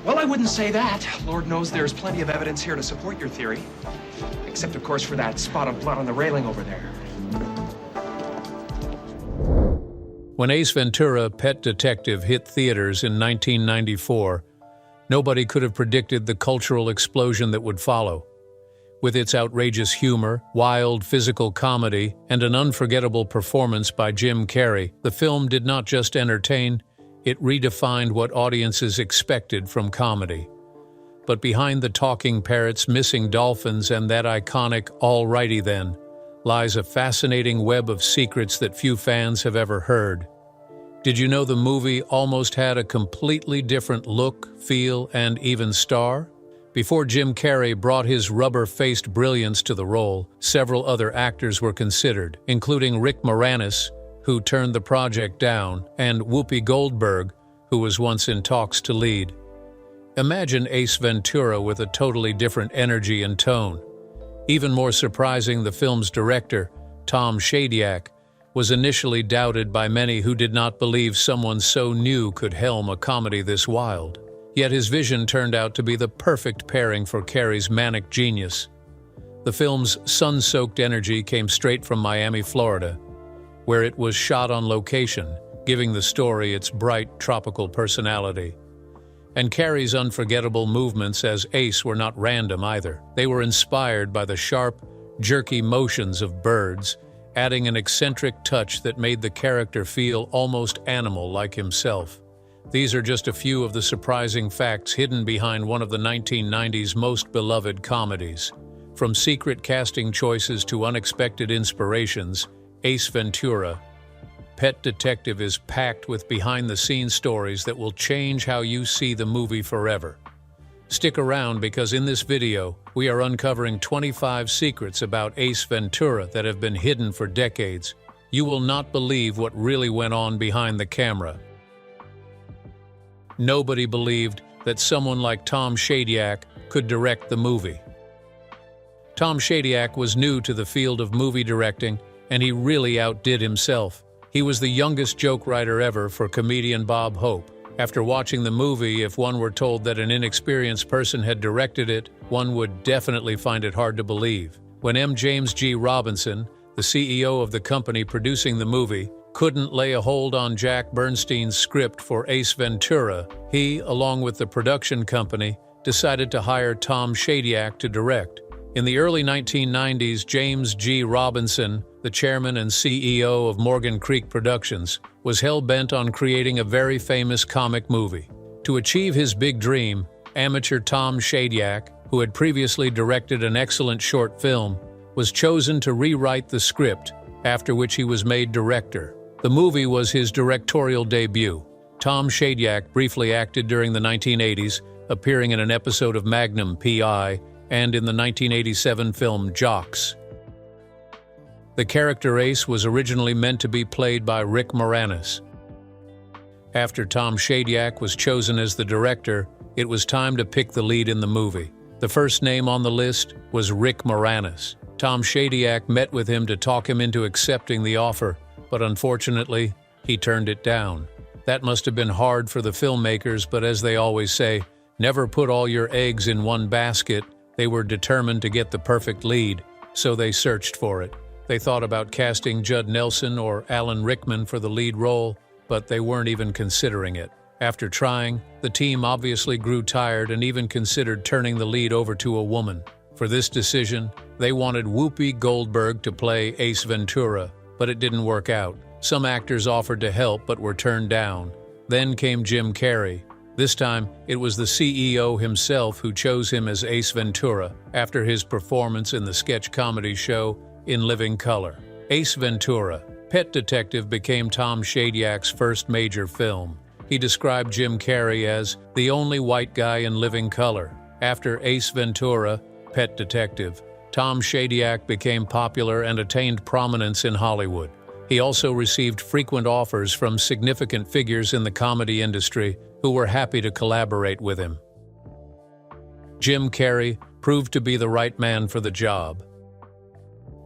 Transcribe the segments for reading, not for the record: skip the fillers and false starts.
Well, I wouldn't say that. Lord knows there's plenty of evidence here to support your theory. Except, of course, for that spot of blood on the railing over there. When Ace Ventura: Pet Detective hit theaters in 1994, nobody could have predicted the cultural explosion that would follow. With its outrageous humor, wild physical comedy, and an unforgettable performance by Jim Carrey, the film did not just entertain, it redefined what audiences expected from comedy. But behind the talking parrots, missing dolphins, and that iconic "alrighty then" lies a fascinating web of secrets that few fans have ever heard. Did you know the movie almost had a completely different look, feel, and even star? Before Jim Carrey brought his rubber-faced brilliance to the role, several other actors were considered, including Rick Moranis, who turned the project down, and Whoopi Goldberg, who was once in talks to lead. Imagine Ace Ventura with a totally different energy and tone. Even more surprising, the film's director, Tom Shadyac, was initially doubted by many who did not believe someone so new could helm a comedy this wild. Yet his vision turned out to be the perfect pairing for Carrey's manic genius. The film's sun-soaked energy came straight from Miami, Florida, where it was shot on location, giving the story its bright, tropical personality. And Carrey's unforgettable movements as Ace were not random either. They were inspired by the sharp, jerky motions of birds, adding an eccentric touch that made the character feel almost animal-like himself. These are just a few of the surprising facts hidden behind one of the 1990s most beloved comedies. From secret casting choices to unexpected inspirations, Ace Ventura: Pet Detective is packed with behind-the-scenes stories that will change how you see the movie forever. Stick around because in this video, we are uncovering 25 secrets about Ace Ventura that have been hidden for decades. You will not believe what really went on behind the camera. Nobody believed that someone like Tom Shadyac could direct the movie. Tom Shadyac was new to the field of movie directing, and he really outdid himself. He was the youngest joke writer ever for comedian Bob Hope. After watching the movie, if one were told that an inexperienced person had directed it, one would definitely find it hard to believe. When M. James G. Robinson, the CEO of the company producing the movie, couldn't lay a hold on Jack Bernstein's script for Ace Ventura, he, along with the production company, decided to hire Tom Shadyac to direct. In the early 1990s, James G. Robinson, the chairman and CEO of Morgan Creek Productions, was hell-bent on creating a very famous comic movie. To achieve his big dream, amateur Tom Shadyac, who had previously directed an excellent short film, was chosen to rewrite the script, after which he was made director. The movie was his directorial debut. Tom Shadyac briefly acted during the 1980s, appearing in an episode of Magnum P.I. and in the 1987 film Jocks. The character Ace was originally meant to be played by Rick Moranis. After Tom Shadyac was chosen as the director, it was time to pick the lead in the movie. The first name on the list was Rick Moranis. Tom Shadyac met with him to talk him into accepting the offer, but unfortunately, he turned it down. That must have been hard for the filmmakers, but as they always say, never put all your eggs in one basket. They were determined to get the perfect lead, so they searched for it. They thought about casting Judd Nelson or Alan Rickman for the lead role, but they weren't even considering it. After trying, the team obviously grew tired and even considered turning the lead over to a woman. For this decision, they wanted Whoopi Goldberg to play Ace Ventura, but it didn't work out. Some actors offered to help but were turned down. Then came Jim Carrey. This time, it was the CEO himself who chose him as Ace Ventura after his performance in the sketch comedy show In Living Color. Ace Ventura: Pet Detective became Tom Shadyac's first major film. He described Jim Carrey as the only white guy in living color. After Ace Ventura: Pet Detective, Tom Shadyac became popular and attained prominence in Hollywood. He also received frequent offers from significant figures in the comedy industry who were happy to collaborate with him. Jim Carrey proved to be the right man for the job.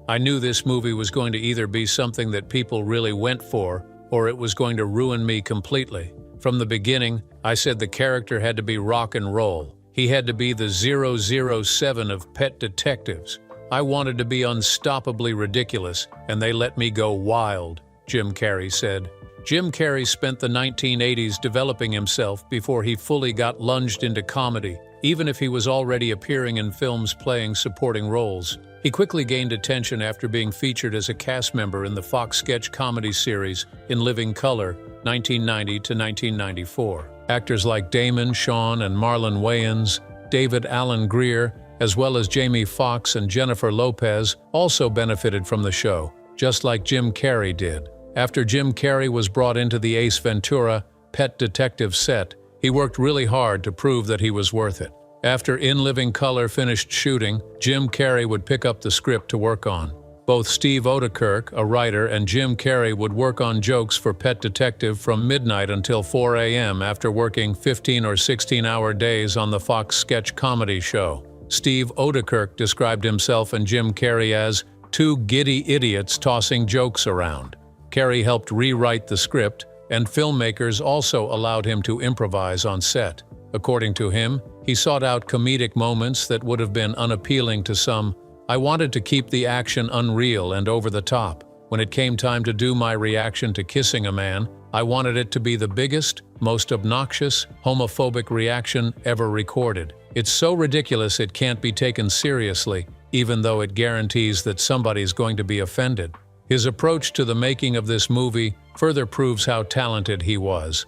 I knew this movie was going to either be something that people really went for, or it was going to ruin me completely. From the beginning, I said the character had to be rock and roll. He had to be the 007 of pet detectives. I wanted to be unstoppably ridiculous, and they let me go wild, Jim Carrey said. Jim Carrey spent the 1980s developing himself before he fully got lunged into comedy, even if he was already appearing in films playing supporting roles. He quickly gained attention after being featured as a cast member in the Fox sketch comedy series In Living Color, 1990 to 1994. Actors like Damon, Sean, and Marlon Wayans, David Alan Grier, as well as Jamie Foxx and Jennifer Lopez, also benefited from the show, just like Jim Carrey did. After Jim Carrey was brought into the Ace Ventura Pet Detective set, he worked really hard to prove that he was worth it. After In Living Color finished shooting, Jim Carrey would pick up the script to work on. Both Steve Odekirk, a writer, and Jim Carrey would work on jokes for Pet Detective from midnight until 4 a.m. after working 15 or 16-hour days on the Fox sketch comedy show. Steve Odekirk described himself and Jim Carrey as two giddy idiots tossing jokes around. Carrey helped rewrite the script, and filmmakers also allowed him to improvise on set. According to him, he sought out comedic moments that would have been unappealing to some. I wanted to keep the action unreal and over the top. When it came time to do my reaction to kissing a man, I wanted it to be the biggest, most obnoxious, homophobic reaction ever recorded. It's so ridiculous it can't be taken seriously, even though it guarantees that somebody's going to be offended. His approach to the making of this movie further proves how talented he was.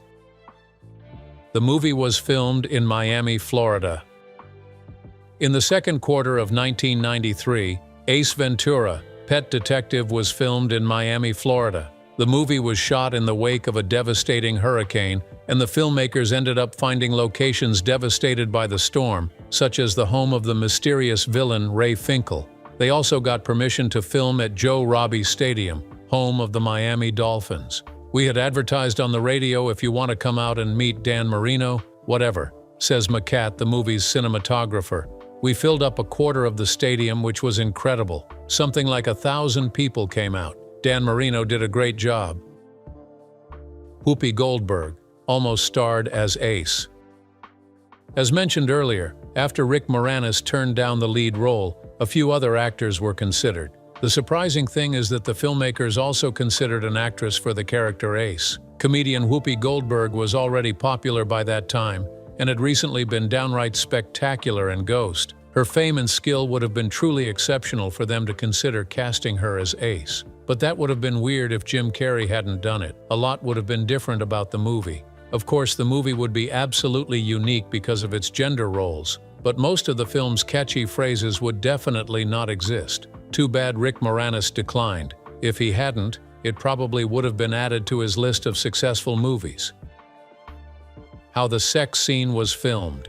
The movie was filmed in Miami, Florida. In the second quarter of 1993, Ace Ventura, Pet Detective, was filmed in Miami, Florida. The movie was shot in the wake of a devastating hurricane, and the filmmakers ended up finding locations devastated by the storm, such as the home of the mysterious villain Ray Finkel. They also got permission to film at Joe Robbie Stadium, home of the Miami Dolphins. "We had advertised on the radio, if you want to come out and meet Dan Marino, whatever," says McCat, the movie's cinematographer. "We filled up a quarter of the stadium, which was incredible. Something like 1,000 people came out. Dan Marino did a great job." Whoopi Goldberg almost starred as Ace. As mentioned earlier, after Rick Moranis turned down the lead role, a few other actors were considered. The surprising thing is that the filmmakers also considered an actress for the character Ace. Comedian Whoopi Goldberg was already popular by that time and had recently been downright spectacular in Ghost. Her fame and skill would have been truly exceptional for them to consider casting her as Ace. But that would have been weird if Jim Carrey hadn't done it. A lot would have been different about the movie. Of course, the movie would be absolutely unique because of its gender roles, but most of the film's catchy phrases would definitely not exist. Too bad Rick Moranis declined. If he hadn't, it probably would have been added to his list of successful movies. How the sex scene was filmed.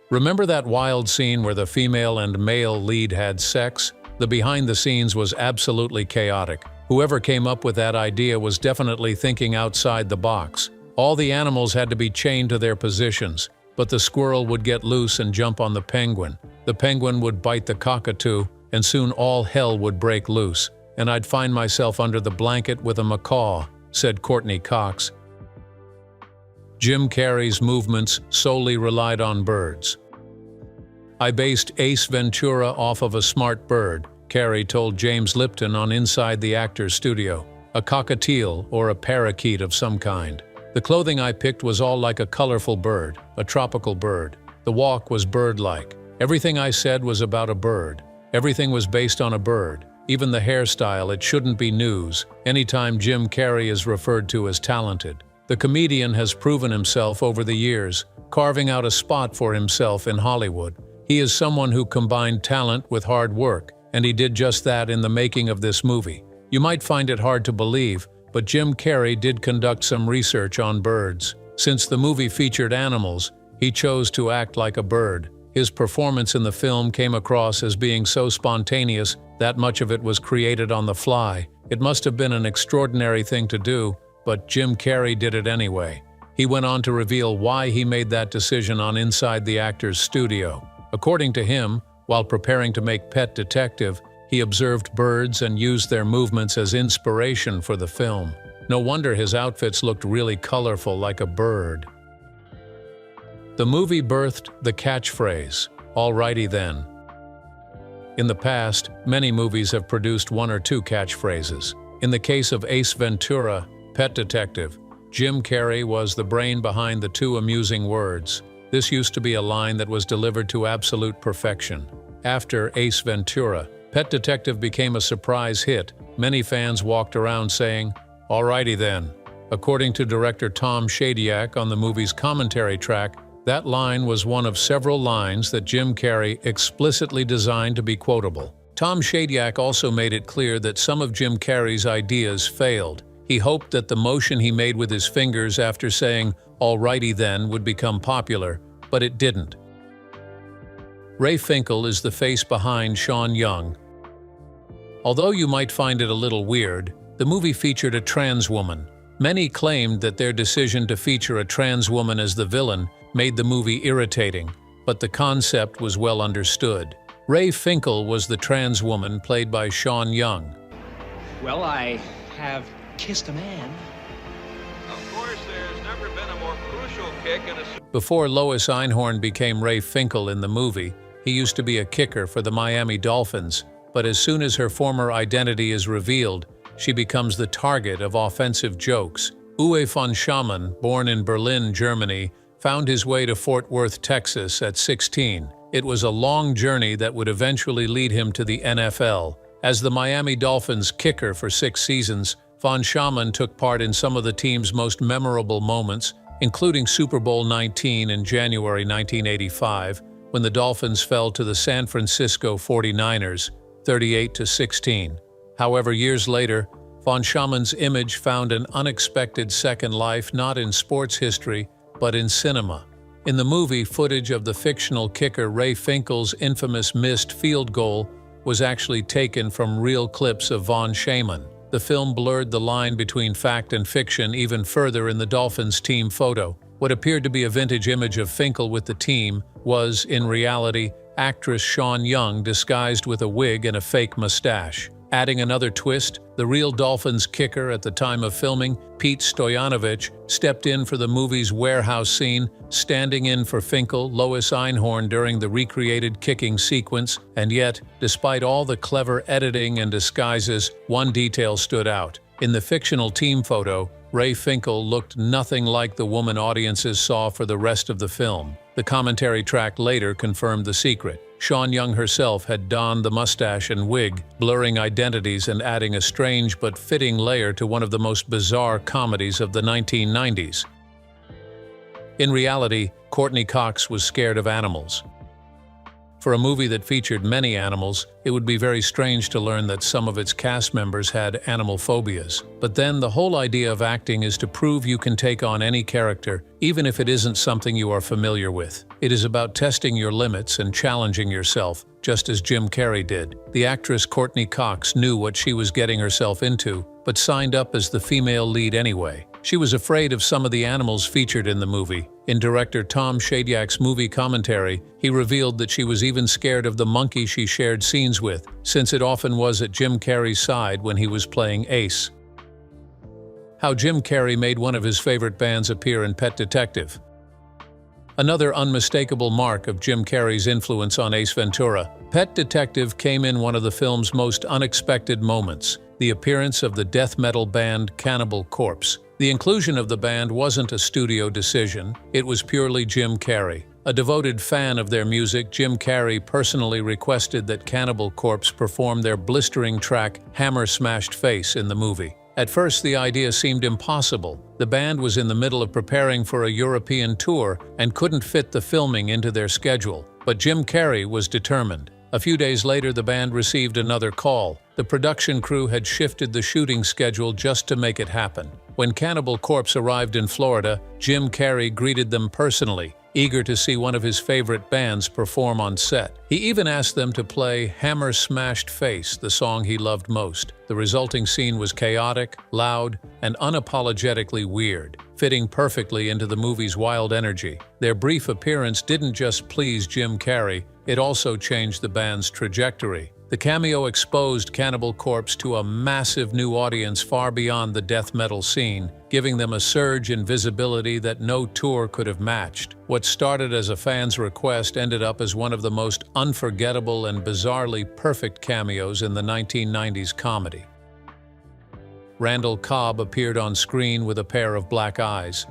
Remember that wild scene where the female and male lead had sex? The behind the scenes was absolutely chaotic. Whoever came up with that idea was definitely thinking outside the box. All the animals had to be chained to their positions, but the squirrel would get loose and jump on the penguin. The penguin would bite the cockatoo, and soon all hell would break loose, and I'd find myself under the blanket with a macaw, said Courtney Cox. Jim Carrey's movements solely relied on birds. "I based Ace Ventura off of a smart bird," Carrey told James Lipton on Inside the Actors Studio. "A cockatiel or a parakeet of some kind. The clothing I picked was all like a colorful bird, a tropical bird. The walk was bird-like. Everything I said was about a bird. Everything was based on a bird. Even the hairstyle, it shouldn't be news anytime Jim Carrey is referred to as talented. The comedian has proven himself over the years, carving out a spot for himself in Hollywood. He is someone who combined talent with hard work, and he did just that in the making of this movie. You might find it hard to believe, but Jim Carrey did conduct some research on birds. Since the movie featured animals, he chose to act like a bird. His performance in the film came across as being so spontaneous that much of it was created on the fly. It must have been an extraordinary thing to do, but Jim Carrey did it anyway. He went on to reveal why he made that decision on Inside the Actors Studio. According to him, while preparing to make Pet Detective, he observed birds and used their movements as inspiration for the film. No wonder his outfits looked really colorful like a bird. The movie birthed the catchphrase, "Alrighty then." In the past, many movies have produced one or two catchphrases. In the case of Ace Ventura, Pet Detective, Jim Carrey was the brain behind the two amusing words. This used to be a line that was delivered to absolute perfection. After Ace Ventura, Pet Detective became a surprise hit. Many fans walked around saying, "Alrighty then." According to director Tom Shadyac on the movie's commentary track, that line was one of several lines that Jim Carrey explicitly designed to be quotable. Tom Shadyac also made it clear that some of Jim Carrey's ideas failed. He hoped that the motion he made with his fingers after saying, "Alrighty then," would become popular, but it didn't. Ray Finkle is the face behind Sean Young. Although you might find it a little weird, the movie featured a trans woman. Many claimed that their decision to feature a trans woman as the villain made the movie irritating, but the concept was well understood. Ray Finkle was the trans woman played by Sean Young. Well, I have kissed a man. Of course, there's never been a more crucial kick in a... Before Lois Einhorn became Ray Finkle in the movie, he used to be a kicker for the Miami Dolphins, but as soon as her former identity is revealed, she becomes the target of offensive jokes. Uwe von Schamann, born in Berlin, Germany, found his way to Fort Worth, Texas at 16. It was a long journey that would eventually lead him to the NFL. As the Miami Dolphins kicker for 6 seasons, von Schamann took part in some of the team's most memorable moments, including Super Bowl 19 in January 1985, when the Dolphins fell to the San Francisco 49ers, 38-16. However, years later, von Schamann's image found an unexpected second life not in sports history, but in cinema. In the movie, footage of the fictional kicker Ray Finkle's infamous missed field goal was actually taken from real clips of von Schamann. The film blurred the line between fact and fiction even further in the Dolphins team photo. What appeared to be a vintage image of Finkle with the team was, in reality, actress Sean Young disguised with a wig and a fake mustache. Adding another twist, the real Dolphins kicker at the time of filming, Pete Stoyanovich, stepped in for the movie's warehouse scene, standing in for Finkle, Lois Einhorn during the recreated kicking sequence, and yet, despite all the clever editing and disguises, one detail stood out. In the fictional team photo, Ray Finkle looked nothing like the woman audiences saw for the rest of the film. The commentary track later confirmed the secret. Sean Young herself had donned the mustache and wig, blurring identities and adding a strange but fitting layer to one of the most bizarre comedies of the 1990s. In reality, Courtney Cox was scared of animals. For a movie that featured many animals, it would be very strange to learn that some of its cast members had animal phobias. But then the whole idea of acting is to prove you can take on any character, even if it isn't something you are familiar with. It is about testing your limits and challenging yourself, just as Jim Carrey did. The actress Courtney Cox knew what she was getting herself into, but signed up as the female lead anyway. She was afraid of some of the animals featured in the movie. In director Tom Shadyak's movie commentary, he revealed that she was even scared of the monkey she shared scenes with, since it often was at Jim Carrey's side when he was playing Ace. How Jim Carrey made one of his favorite bands appear in Pet Detective. Another unmistakable mark of Jim Carrey's influence on Ace Ventura, Pet Detective came in one of the film's most unexpected moments, the appearance of the death metal band Cannibal Corpse. The inclusion of the band wasn't a studio decision, it was purely Jim Carrey. A devoted fan of their music, Jim Carrey personally requested that Cannibal Corpse perform their blistering track Hammer Smashed Face in the movie. At first, the idea seemed impossible. The band was in the middle of preparing for a European tour and couldn't fit the filming into their schedule. But Jim Carrey was determined. A few days later, the band received another call. The production crew had shifted the shooting schedule just to make it happen. When Cannibal Corpse arrived in Florida, Jim Carrey greeted them personally, eager to see one of his favorite bands perform on set. He even asked them to play Hammer Smashed Face, the song he loved most. The resulting scene was chaotic, loud, and unapologetically weird, fitting perfectly into the movie's wild energy. Their brief appearance didn't just please Jim Carrey, it also changed the band's trajectory. The cameo exposed Cannibal Corpse to a massive new audience far beyond the death metal scene, giving them a surge in visibility that no tour could have matched. What started as a fan's request ended up as one of the most unforgettable and bizarrely perfect cameos in the 1990s comedy. Randall Cobb appeared on screen with a pair of black eyes.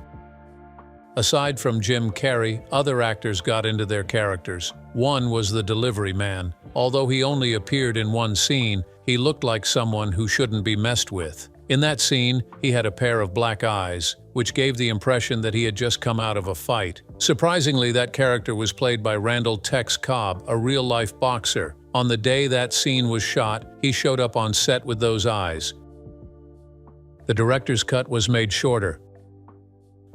Aside from Jim Carrey, other actors got into their characters. One was the delivery man. Although he only appeared in one scene, he looked like someone who shouldn't be messed with. In that scene, he had a pair of black eyes, which gave the impression that he had just come out of a fight. Surprisingly, that character was played by Randall Tex Cobb, a real-life boxer. On the day that scene was shot, he showed up on set with those eyes. The director's cut was made shorter.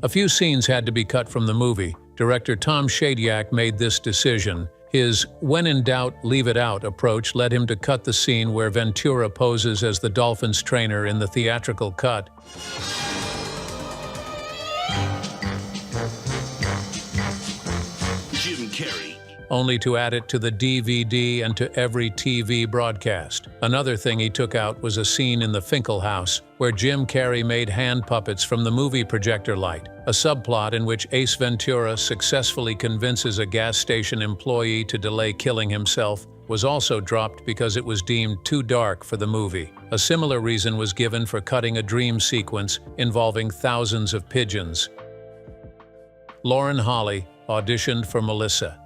A few scenes had to be cut from the movie. Director Tom Shadyac made this decision. His "when in doubt, leave it out" approach led him to cut the scene where Ventura poses as the Dolphins trainer in the theatrical cut. Jim Carrey. Only to add it to the DVD and to every TV broadcast. Another thing he took out was a scene in the Finkel house, where Jim Carrey made hand puppets from the movie projector light. A subplot in which Ace Ventura successfully convinces a gas station employee to delay killing himself was also dropped because it was deemed too dark for the movie. A similar reason was given for cutting a dream sequence involving thousands of pigeons. Lauren Holly auditioned for Melissa.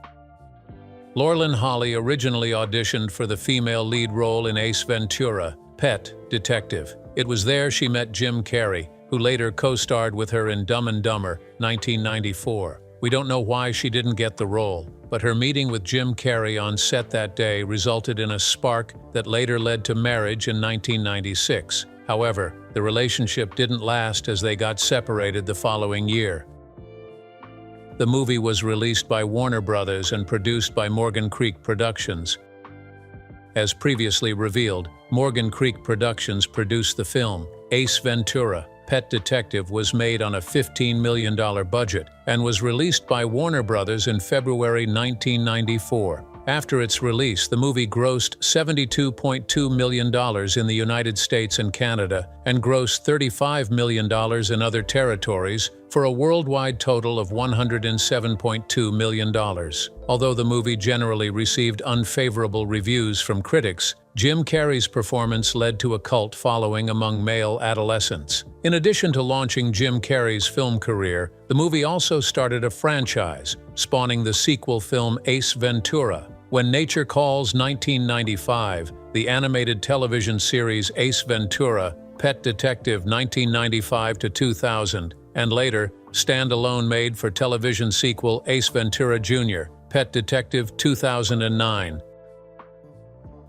Laurelyn Holly originally auditioned for the female lead role in Ace Ventura, Pet Detective. It was there she met Jim Carrey, who later co-starred with her in Dumb and Dumber, 1994. We don't know why she didn't get the role, but her meeting with Jim Carrey on set that day resulted in a spark that later led to marriage in 1996. However, the relationship didn't last as they got separated the following year. The movie was released by Warner Brothers and produced by Morgan Creek Productions. As previously revealed, Morgan Creek Productions produced the film. Ace Ventura, Pet Detective was made on a $15 million budget and was released by Warner Brothers in February 1994. After its release, the movie grossed $72.2 million in the United States and Canada and grossed $35 million in other territories for a worldwide total of $107.2 million. Although the movie generally received unfavorable reviews from critics, Jim Carrey's performance led to a cult following among male adolescents. In addition to launching Jim Carrey's film career, the movie also started a franchise, spawning the sequel film Ace Ventura. When Nature Calls 1995, the animated television series Ace Ventura, Pet Detective 1995 to 2000, and later, standalone made-for-television sequel Ace Ventura Jr., Pet Detective 2009.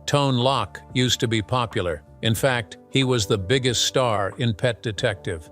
Tone Loc used to be popular. In fact, he was the biggest star in Pet Detective.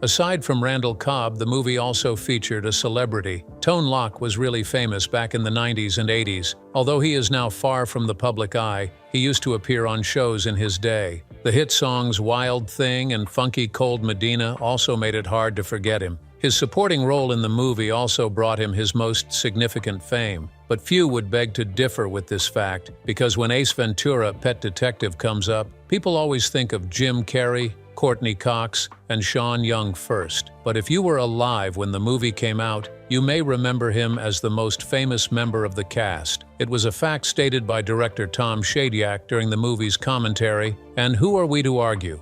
Aside from Randall Cobb, the movie also featured a celebrity. Tone Loc was really famous back in the 90s and 80s. Although he is now far from the public eye, he used to appear on shows in his day. The hit songs Wild Thing and Funky Cold Medina also made it hard to forget him. His supporting role in the movie also brought him his most significant fame. But few would beg to differ with this fact, because when Ace Ventura, Pet Detective comes up, people always think of Jim Carrey, Courtney Cox, and Sean Young first. But if you were alive when the movie came out, you may remember him as the most famous member of the cast. It was a fact stated by director Tom Shadyac during the movie's commentary, and who are we to argue?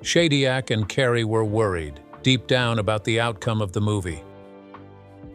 Shadyac and Carrey were worried, deep down, about the outcome of the movie.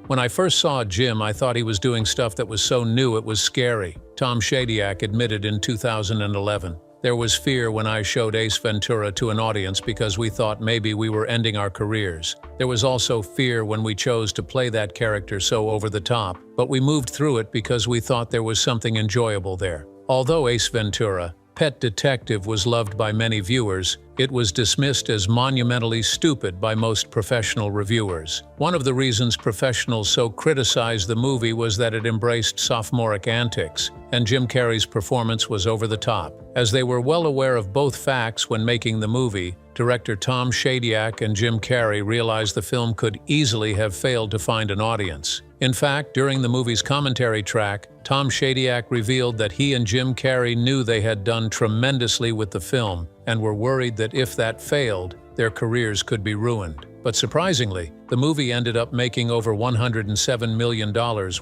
When I first saw Jim, I thought he was doing stuff that was so new it was scary, Tom Shadyac admitted in 2011. There was fear when I showed Ace Ventura to an audience because we thought maybe we were ending our careers. There was also fear when we chose to play that character so over the top, but we moved through it because we thought there was something enjoyable there. Although Ace Ventura, Pet Detective was loved by many viewers, it was dismissed as monumentally stupid by most professional reviewers. One of the reasons professionals so criticized the movie was that it embraced sophomoric antics, and Jim Carrey's performance was over the top. As they were well aware of both facts when making the movie, director Tom Shadyac and Jim Carrey realized the film could easily have failed to find an audience. In fact, during the movie's commentary track, Tom Shadyac revealed that he and Jim Carrey knew they had done tremendously with the film and were worried that if that failed, their careers could be ruined. But surprisingly, the movie ended up making over $107 million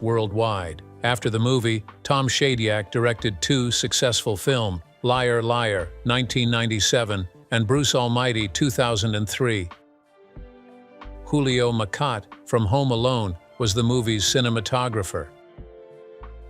worldwide. After the movie, Tom Shadyac directed two successful films, Liar Liar, 1997, and Bruce Almighty, 2003. Julio Macat, from Home Alone, was the movie's cinematographer.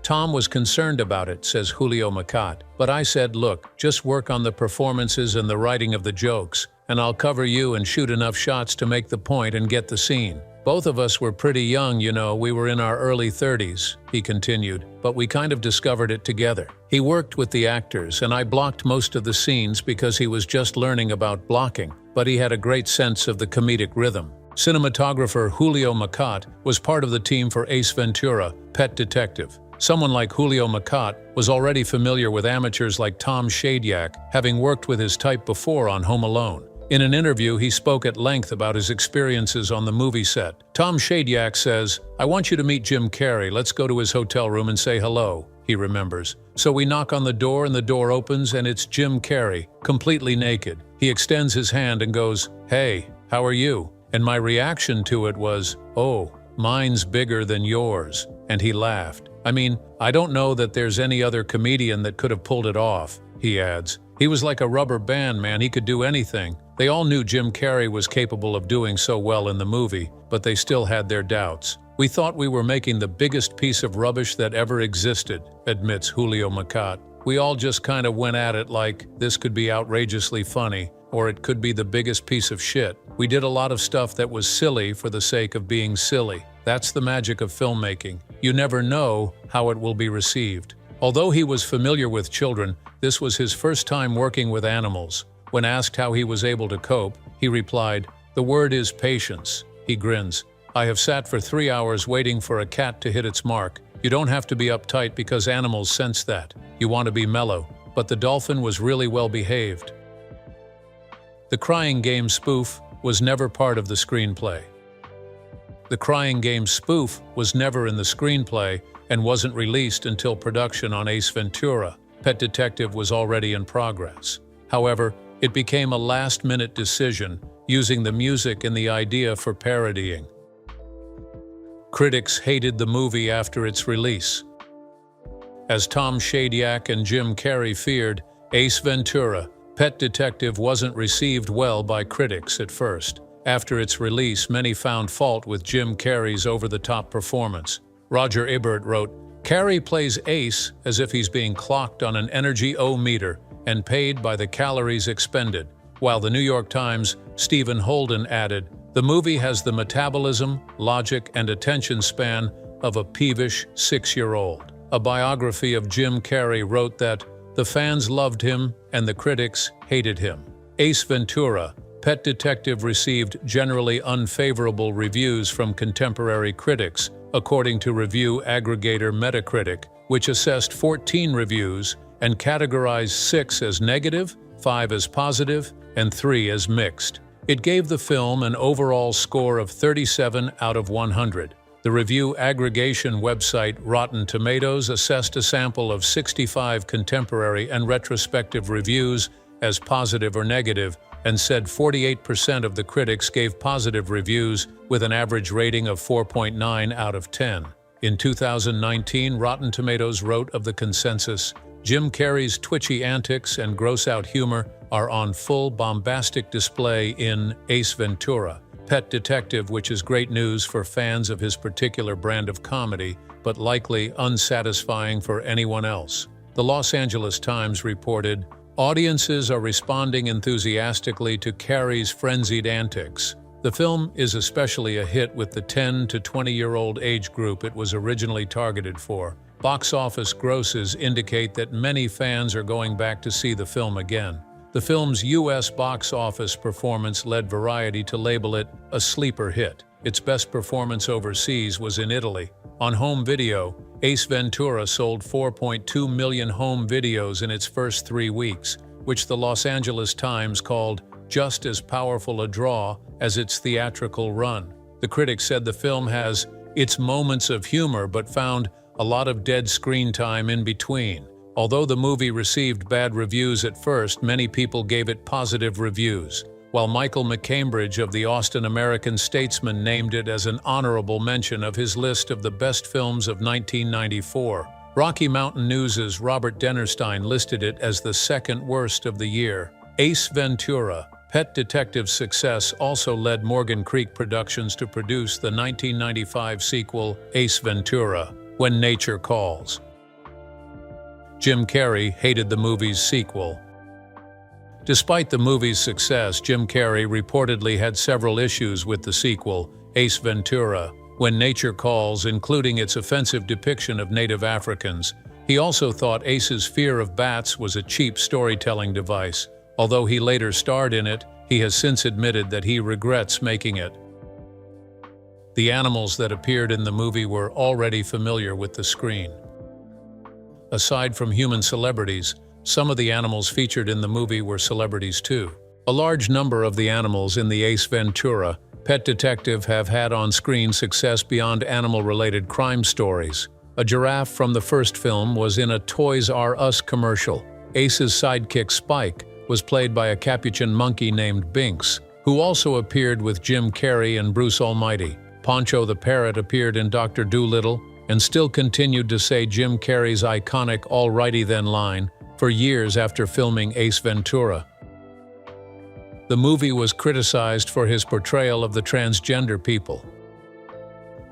Tom was concerned about it, says Julio Macat, but I said, look, just work on the performances and the writing of the jokes, and I'll cover you and shoot enough shots to make the point and get the scene. Both of us were pretty young, you know, we were in our early 30s, he continued, but we kind of discovered it together. He worked with the actors, and I blocked most of the scenes because he was just learning about blocking, but he had a great sense of the comedic rhythm. Cinematographer Julio Macat was part of the team for Ace Ventura, Pet Detective. Someone like Julio Macat was already familiar with amateurs like Tom Shadyac, having worked with his type before on Home Alone. In an interview, he spoke at length about his experiences on the movie set. Tom Shadyac says, I want you to meet Jim Carrey. Let's go to his hotel room and say hello, he remembers. So we knock on the door and the door opens and it's Jim Carrey, completely naked. He extends his hand and goes, hey, how are you? And my reaction to it was, oh, mine's bigger than yours. And he laughed. I mean, I don't know that there's any other comedian that could have pulled it off, he adds. He was like a rubber band, man, he could do anything. They all knew Jim Carrey was capable of doing so well in the movie, but they still had their doubts. We thought we were making the biggest piece of rubbish that ever existed, admits Julio Macat. We all just kind of went at it like, this could be outrageously funny, or it could be the biggest piece of shit. We did a lot of stuff that was silly for the sake of being silly. That's the magic of filmmaking. You never know how it will be received. Although he was familiar with children, this was his first time working with animals. When asked how he was able to cope, he replied, the word is patience. He grins. I have sat for 3 hours waiting for a cat to hit its mark. You don't have to be uptight because animals sense that. You want to be mellow. But the dolphin was really well behaved. The Crying Game spoof was never part of the screenplay. The Crying Game spoof was never in the screenplay and wasn't released until production on Ace Ventura, Pet Detective was already in progress. However, it became a last-minute decision, using the music and the idea for parodying. Critics hated the movie after its release. As Tom Shadyac and Jim Carrey feared, Ace Ventura, Pet Detective wasn't received well by critics at first. After its release, many found fault with Jim Carrey's over-the-top performance. Roger Ebert wrote, Carrey plays Ace as if he's being clocked on an energy-o-meter and paid by the calories expended, while the New York Times' Stephen Holden added, the movie has the metabolism, logic, and attention span of a peevish 6-year-old. A biography of Jim Carrey wrote that, the fans loved him and the critics hated him. Ace Ventura, Pet Detective received generally unfavorable reviews from contemporary critics, according to review aggregator Metacritic, which assessed 14 reviews and categorized 6 as negative, 5 as positive, and 3 as mixed. It gave the film an overall score of 37 out of 100. The review aggregation website Rotten Tomatoes assessed a sample of 65 contemporary and retrospective reviews as positive or negative, and said 48% of the critics gave positive reviews with an average rating of 4.9 out of 10. In 2019, Rotten Tomatoes wrote of the consensus, Jim Carrey's twitchy antics and gross-out humor are on full bombastic display in Ace Ventura, Pet Detective, which is great news for fans of his particular brand of comedy, but likely unsatisfying for anyone else. The Los Angeles Times reported, audiences are responding enthusiastically to Carrey's frenzied antics. The film is especially a hit with the 10 to 20-year-old age group it was originally targeted for. Box office grosses indicate that many fans are going back to see the film again. The film's U.S. box office performance led Variety to label it a sleeper hit. Its best performance overseas was in Italy. On home video, Ace Ventura sold 4.2 million home videos in its first 3 weeks, which the Los Angeles Times called just as powerful a draw as its theatrical run. The critics said the film has its moments of humor but found a lot of dead screen time in between. Although the movie received bad reviews at first, many people gave it positive reviews, while Michael McCambridge of the Austin American-Statesman named it as an honorable mention of his list of the best films of 1994. Rocky Mountain News' Robert Dennerstein listed it as the second worst of the year. Ace Ventura, Pet Detective's success also led Morgan Creek Productions to produce the 1995 sequel Ace Ventura, When Nature Calls. Jim Carrey hated the movie's sequel. Despite the movie's success, Jim Carrey reportedly had several issues with the sequel, Ace Ventura, When Nature Calls, including its offensive depiction of Native Africans. He also thought Ace's fear of bats was a cheap storytelling device. Although he later starred in it, he has since admitted that he regrets making it. The animals that appeared in the movie were already familiar with the screen. Aside from human celebrities, some of the animals featured in the movie were celebrities too. A large number of the animals in the Ace Ventura, Pet Detective have had on-screen success beyond animal-related crime stories. A giraffe from the first film was in a Toys R Us commercial. Ace's sidekick Spike was played by a capuchin monkey named Binks, who also appeared with Jim Carrey and Bruce Almighty. Poncho the parrot appeared in Dr. Dolittle and still continued to say Jim Carrey's iconic "Alrighty then" line for years after filming Ace Ventura. The movie was criticized for his portrayal of the transgender people.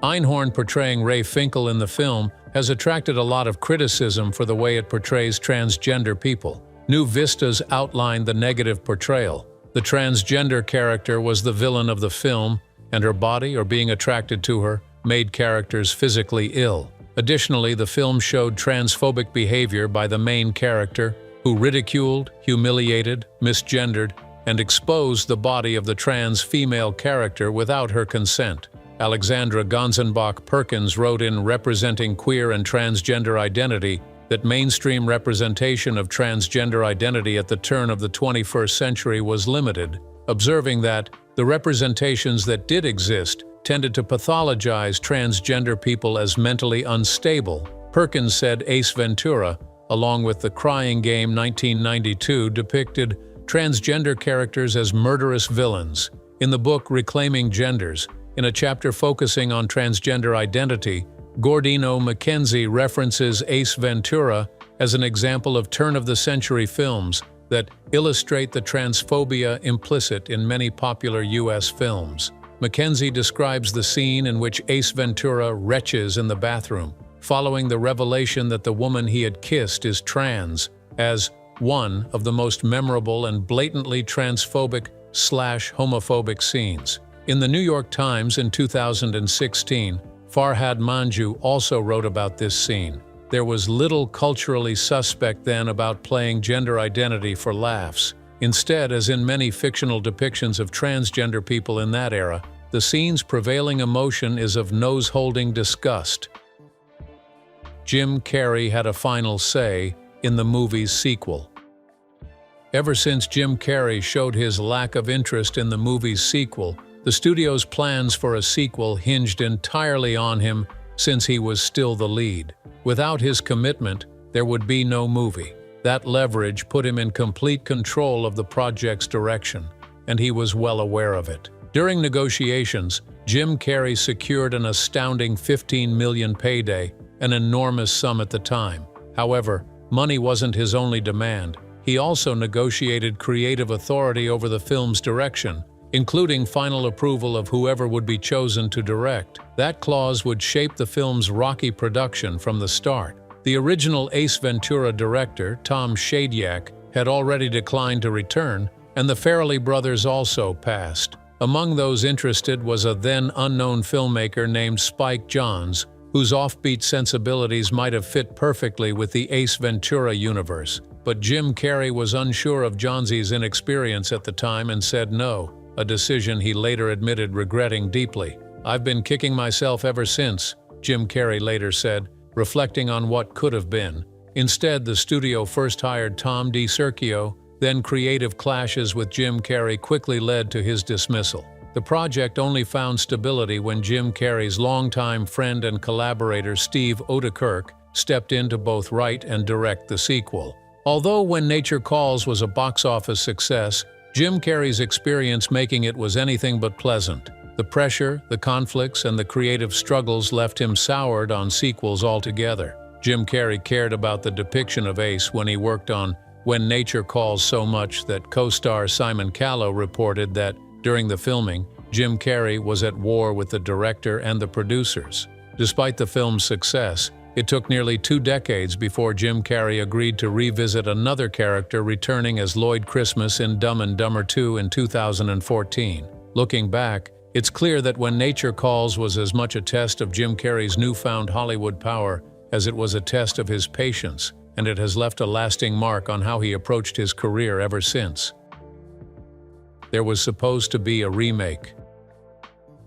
Einhorn portraying Ray Finkel in the film has attracted a lot of criticism for the way it portrays transgender people. New Vistas outlined the negative portrayal. The transgender character was the villain of the film, and her body, or being attracted to her, made characters physically ill. Additionally, the film showed transphobic behavior by the main character, who ridiculed, humiliated, misgendered, and exposed the body of the trans female character without her consent. Alexandra Gonzenbach Perkins wrote in Representing Queer and Transgender Identity that mainstream representation of transgender identity at the turn of the 21st century was limited, observing that the representations that did exist tended to pathologize transgender people as mentally unstable. Perkins said Ace Ventura, along with The Crying Game 1992, depicted transgender characters as murderous villains. In the book Reclaiming Genders, in a chapter focusing on transgender identity, Gordino Mackenzie references Ace Ventura as an example of turn-of-the-century films that illustrate the transphobia implicit in many popular U.S. films. Mackenzie describes the scene in which Ace Ventura retches in the bathroom, following the revelation that the woman he had kissed is trans, as one of the most memorable and blatantly transphobic/homophobic scenes. In the New York Times in 2016, Farhad Manjoo also wrote about this scene. There was little culturally suspect then about playing gender identity for laughs. Instead, as in many fictional depictions of transgender people in that era, the scene's prevailing emotion is of nose-holding disgust. Jim Carrey had a final say in the movie's sequel. Ever since Jim Carrey showed his lack of interest in the movie's sequel, the studio's plans for a sequel hinged entirely on him since he was still the lead. Without his commitment, there would be no movie. That leverage put him in complete control of the project's direction, and he was well aware of it. During negotiations, Jim Carrey secured an astounding $15 million payday, an enormous sum at the time. However, money wasn't his only demand. He also negotiated creative authority over the film's direction, including final approval of whoever would be chosen to direct. That clause would shape the film's rocky production from the start. The original Ace Ventura director, Tom Shadyac, had already declined to return, and the Farrelly brothers also passed. Among those interested was a then unknown filmmaker named Spike Jonze, whose offbeat sensibilities might have fit perfectly with the Ace Ventura universe. But Jim Carrey was unsure of Jonze's inexperience at the time and said no, a decision he later admitted regretting deeply. "I've been kicking myself ever since," Jim Carrey later said, reflecting on what could have been. Instead, the studio first hired Tom DeSerchio, then creative clashes with Jim Carrey quickly led to his dismissal. The project only found stability when Jim Carrey's longtime friend and collaborator Steve Oedekerk stepped in to both write and direct the sequel. Although When Nature Calls was a box office success, Jim Carrey's experience making it was anything but pleasant. The pressure, the conflicts, and the creative struggles left him soured on sequels altogether. Jim Carrey cared about the depiction of Ace when he worked on When Nature Calls so much that co-star Simon Callow reported that, during the filming, Jim Carrey was at war with the director and the producers. Despite the film's success, it took nearly 2 decades before Jim Carrey agreed to revisit another character returning as Lloyd Christmas in Dumb and Dumber 2 in 2014. Looking back, it's clear that When Nature Calls was as much a test of Jim Carrey's newfound Hollywood power as it was a test of his patience, and it has left a lasting mark on how he approached his career ever since. There was supposed to be a remake.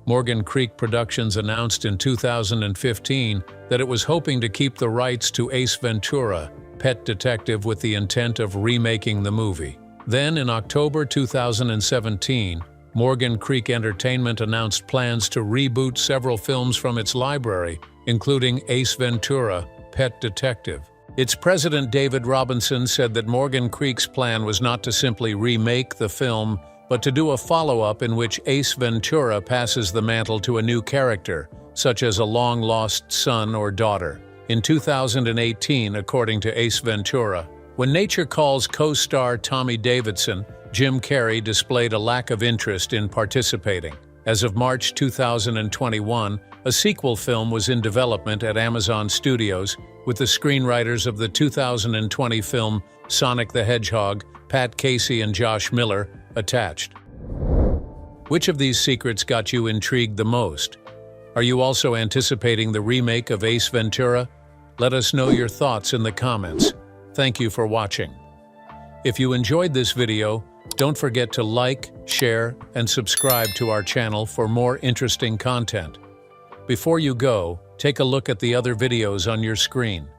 Morgan Creek Productions announced in 2015 that it was hoping to keep the rights to Ace Ventura, Pet Detective, with the intent of remaking the movie. Then, in October 2017, Morgan Creek Entertainment announced plans to reboot several films from its library, including Ace Ventura, Pet Detective. Its president David Robinson said that Morgan Creek's plan was not to simply remake the film, but to do a follow-up in which Ace Ventura passes the mantle to a new character, such as a long-lost son or daughter. In 2018, according to Ace Ventura, When Nature Calls co-star Tommy Davidson, Jim Carrey displayed a lack of interest in participating. As of March 2021, a sequel film was in development at Amazon Studios, with the screenwriters of the 2020 film Sonic the Hedgehog, Pat Casey and Josh Miller, attached. Which of these secrets got you intrigued the most? Are you also anticipating the remake of Ace Ventura? Let us know your thoughts in the comments. Thank you for watching. If you enjoyed this video, don't forget to like, share, and subscribe to our channel for more interesting content. Before you go, take a look at the other videos on your screen.